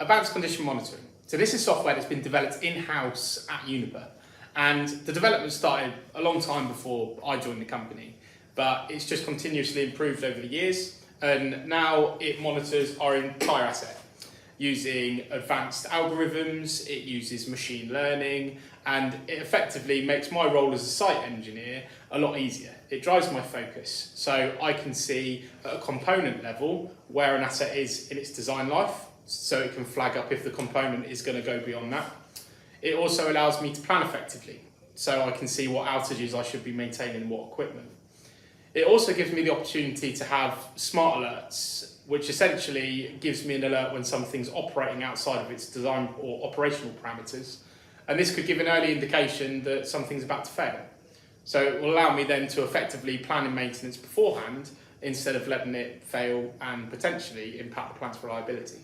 Advanced condition monitoring. So this is software that's been developed in-house at Uniper. And the development started a long time before I joined the company, but it's just continuously improved over the years. And now it monitors our entire asset using advanced algorithms, it uses machine learning, and it effectively makes my role as a site engineer a lot easier. It drives my focus, so I can see at a component level where an asset is in its design life, so it can flag up if the component is going to go beyond that. It also allows me to plan effectively, so I can see what outages I should be maintaining and what equipment. It also gives me the opportunity to have smart alerts, which essentially gives me an alert when something's operating outside of its design or operational parameters. And this could give an early indication that something's about to fail. So it will allow me then to effectively plan in maintenance beforehand instead of letting it fail and potentially impact the plant's reliability.